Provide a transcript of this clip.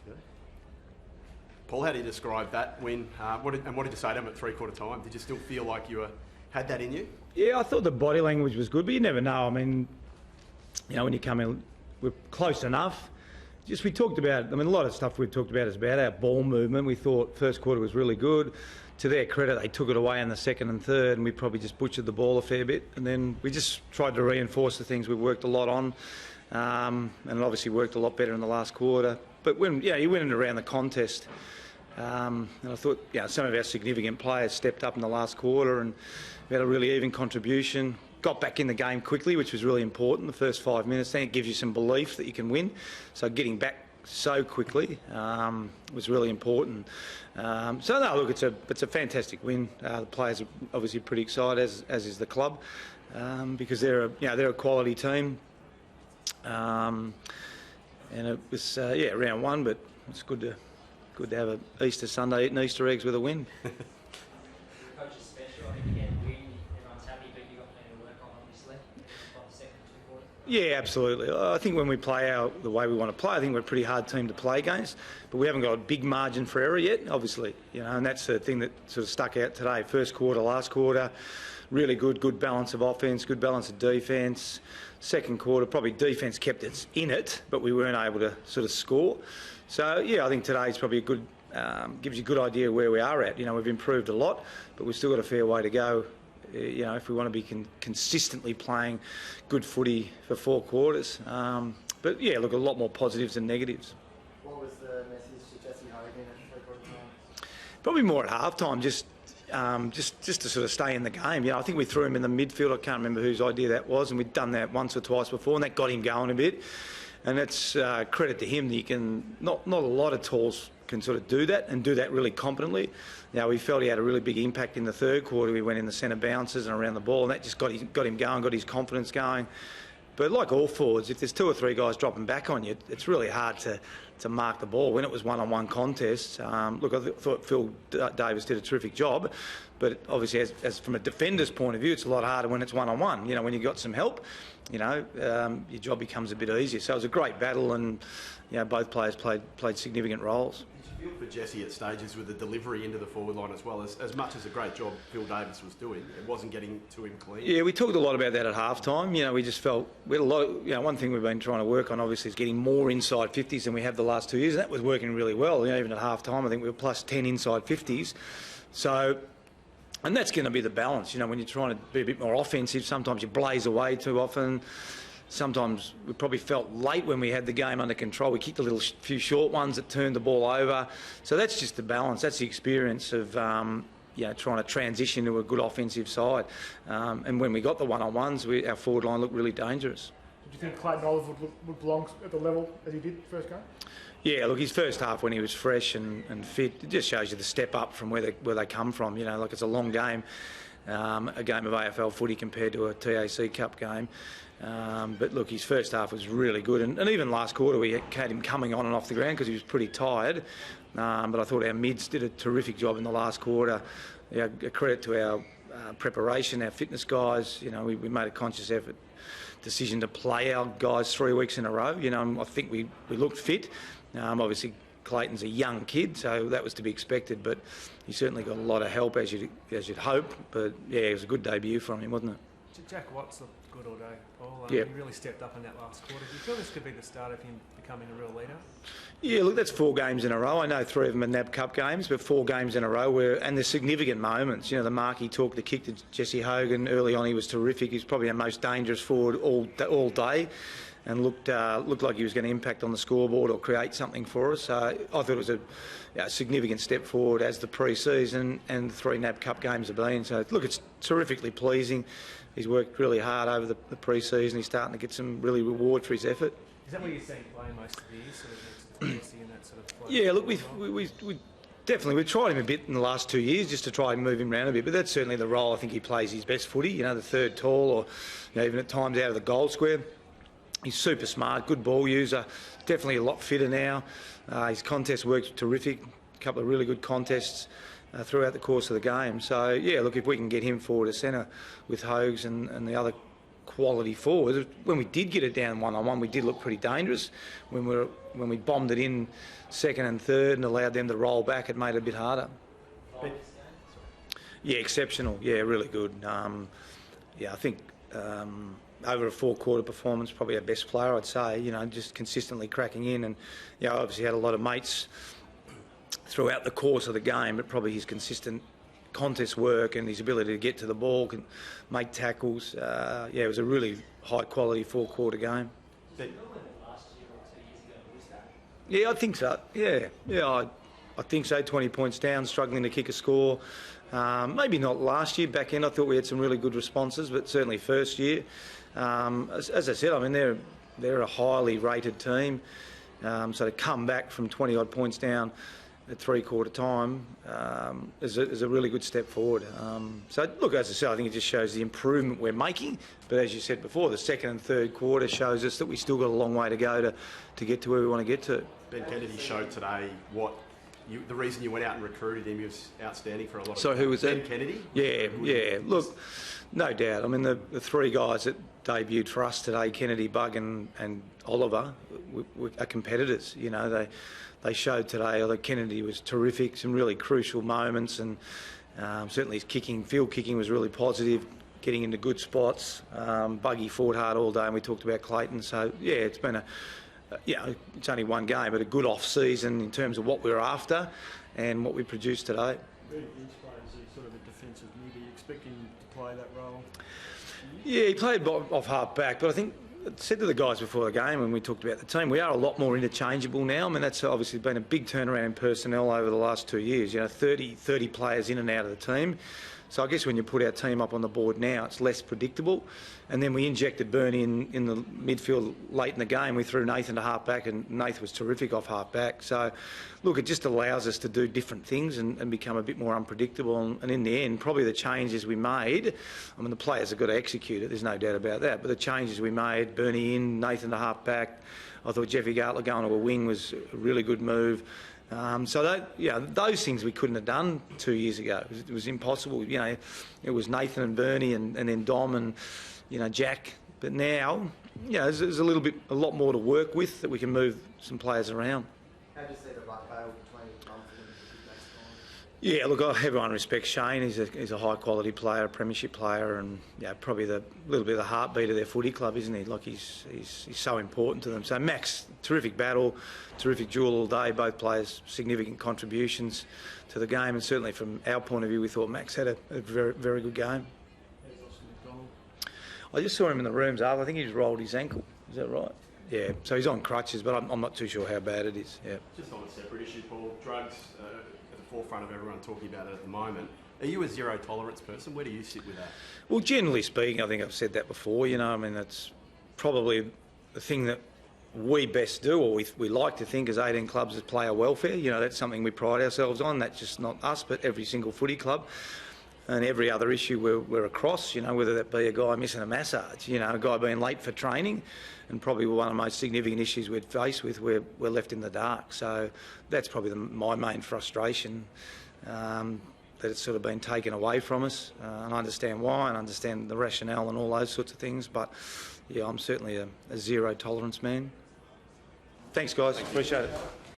Yeah. Paul, how do you describe that win? What did you say to him at three-quarter time? Did you still feel like you had that in you? Yeah, I thought the body language was good, but you never know. I mean, when you come in, we're close enough. We talked about, a lot of stuff we've talked about is about our ball movement. We thought first quarter was really good. To their credit, they took it away in the second and third, and we probably just butchered the ball a fair bit. And then we just tried to reinforce the things we've worked a lot on, and obviously worked a lot better in the last quarter. But when you went around the contest, and I thought some of our significant players stepped up in the last quarter, and we had a really even contribution. Got back in the game quickly, which was really important. The first 5 minutes, then it gives you some belief that you can win. So getting back so quickly was really important. So no, look, it's a fantastic win. The players are obviously pretty excited, as is the club, because they're a quality team. And it was round one, but it's good to have an Easter Sunday eating Easter eggs with a win. Coach is special. I think you get a win. Everyone's happy, but you've got plenty to work on, obviously. By the second two quarters. Yeah, absolutely. I think when we play the way we want to play, I think we're a pretty hard team to play against, but we haven't got a big margin for error yet, obviously. And that's the thing that sort of stuck out today. First quarter, last quarter, really good balance of offence, good balance of defence. Second quarter, probably defence kept us in it, but we weren't able to sort of score. So I think today's probably a good, gives you a good idea of where we are at. We've improved a lot, but we've still got a fair way to go. If we want to be consistently playing good footy for 4 quarters. But look, a lot more positives than negatives. What was the message to Jesse Hogan at three-quarter time? Probably more at half-time, just to sort of stay in the game. I think we threw him in the midfield. I can't remember whose idea that was, and we'd done that once or twice before, and that got him going a bit. And it's credit to him that you can, not a lot of talls can sort of do that and do that really competently. We felt he had a really big impact in the third quarter. We went in the centre bounces and around the ball, and that just got him going, got his confidence going. But like all forwards, if there's 2 or 3 guys dropping back on you, it's really hard to mark the ball. When it was one-on-one contests, look, I thought Phil Davis did a terrific job, but obviously as from a defender's point of view, it's a lot harder when it's one-on-one. When you've got some help, your job becomes a bit easier. So it was a great battle, and both players played significant roles. Did you feel for Jesse at stages with the delivery into the forward line as well, as much as a great job Phil Davis was doing, it wasn't getting to him clean? Yeah, we talked a lot about that at half-time. We just felt we had a lot of, one thing we've been trying to work on obviously is getting more inside 50s than we have the last 2 years, and that was working really well. Even at half-time, I think we were plus 10 inside 50s. So, and that's going to be the balance. When you're trying to be a bit more offensive, sometimes you blaze away too often. Sometimes we probably felt late when we had the game under control. We kicked a few short ones that turned the ball over. So that's just the balance. That's the experience of trying to transition to a good offensive side. And when we got the one-on-ones, our forward line looked really dangerous. Did you think Clayton Oliver would belong at the level as he did first game? Yeah, look, his first half when he was fresh and fit, it just shows you the step up from where they come from. Like it's a long game, a game of AFL footy compared to a TAC Cup game. But look, his first half was really good, and even last quarter we had him coming on and off the ground because he was pretty tired. But I thought our mids did a terrific job in the last quarter. A credit to our preparation, our fitness guys. We made a conscious effort decision to play our guys 3 weeks in a row. I think we looked fit. Obviously, Clayton's a young kid, so that was to be expected. But he certainly got a lot of help, as you'd hope. But it was a good debut from him, wasn't it? Jack Watts looked good all day, Paul. Yep. He really stepped up in that last quarter. Do you feel this could be the start of him becoming a real leader? Yeah, look, that's 4 games in a row. I know 3 of them are NAB Cup games, but 4 games in a row and there's significant moments. The mark he took, the kick to Jesse Hogan early on, he was terrific. He's probably our most dangerous forward all day, and looked like he was going to impact on the scoreboard or create something for us. I thought it was a significant step forward as the pre-season and the 3 NAB Cup games have been. So look, it's terrifically pleasing. He's worked really hard over the pre-season. He's starting to get some really reward for his effort. Is that where you're seeing playing most of the year, sort of next to Jesse and that sort of? Yeah, look, we definitely we've tried him a bit in the last 2 years just to try and move him around a bit, but that's certainly the role I think he plays his best footy. The third tall, or even at times out of the goal square. He's super smart, good ball user, definitely a lot fitter now. His contest work's terrific. A couple of really good contests throughout the course of the game. So, yeah, look, if we can get him forward to centre with Hogs and the other quality forwards. When we did get it down 1-on-1, we did look pretty dangerous. When we bombed it in second and third and allowed them to roll back, it made it a bit harder. Yeah, exceptional. Yeah, really good. Yeah, I think over a 4-quarter performance, probably our best player, I'd say. You know, just consistently cracking in, and you know, obviously had a lot of mates throughout the course of the game, but probably his consistent contest work and his ability to get to the ball, can make tackles. Yeah, it was a really high-quality 4-quarter game. Yeah, I think so. Yeah, I think so. 20 points down, struggling to kick a score. Maybe not last year. Back end, I thought we had some really good responses, but certainly first year. As I said, I mean they're a highly rated team. So to come back from 20-odd points down at 3-quarter time is a really good step forward. So look, as I said, I think it just shows the improvement we're making. But as you said before, the second and third quarter shows us that we still got a long way to go to get to where we want to get to. Ben Kennedy showed today the reason you went out and recruited him. He was outstanding for a lot of. So who was that? Ben Kennedy. Yeah. Look, no doubt. I mean, the 3 guys that debuted for us today, Kennedy, Bug, and Oliver, are competitors. You know, they showed today that Kennedy was terrific. Some really crucial moments, and certainly his field kicking was really positive. Getting into good spots. Buggy fought hard all day, and we talked about Clayton. So yeah, it's been it's only one game, but a good off-season in terms of what we're after and what we produced today. Each player is sort of a defensive mid. Are you expecting him to play that role? Yeah, he played off half back, but I think I said to the guys before the game when we talked about the team, we are a lot more interchangeable now. I mean, that's obviously been a big turnaround in personnel over the last 2 years. You know, 30 players in and out of the team. So I guess when you put our team up on the board now, it's less predictable. And then we injected Bernie in the midfield late in the game. We threw Nathan to half-back, and Nathan was terrific off half-back. So, look, it just allows us to do different things and become a bit more unpredictable. And in the end, probably the changes we made, I mean, the players have got to execute it, there's no doubt about that. But the changes we made, Bernie in, Nathan to half-back, I thought Jeffy Gartler going to a wing was a really good move. So those things we couldn't have done 2 years ago. It was impossible. You know, it was Nathan and Bernie and then Dom and, you know, Jack. But now, you know, there's a lot more to work with, that we can move some players around. How do you see the black veil between Mumford and the next time? Yeah, look, everyone respects Shane. He's a high quality player, a premiership player, and probably the little bit of the heartbeat of their footy club, isn't he? Like he's so important to them. So Max, terrific battle, terrific duel all day. Both players significant contributions to the game, and certainly from our point of view, we thought Max had a very, very good game. I just saw him in the rooms after. I think he's rolled his ankle. Is that right? Yeah. So he's on crutches, but I'm not too sure how bad it is. Yeah. Just on a separate issue, Paul. Drugs at the forefront of everyone talking about it at the moment. Are you a zero tolerance person? Where do you sit with that? Well, generally speaking, I think I've said that before. You know, I mean, that's probably the thing that we best do, or we like to think as 18 clubs, is player welfare. You know, that's something we pride ourselves on. That's just not us, but every single footy club. And every other issue we're across, you know, whether that be a guy missing a massage, you know, a guy being late for training, and probably one of the most significant issues we'd face with, we're left in the dark. So that's probably my main frustration, that it's sort of been taken away from us. And I understand why, and I understand the rationale and all those sorts of things, but yeah, I'm certainly a zero tolerance man. Thanks, guys. Appreciate it.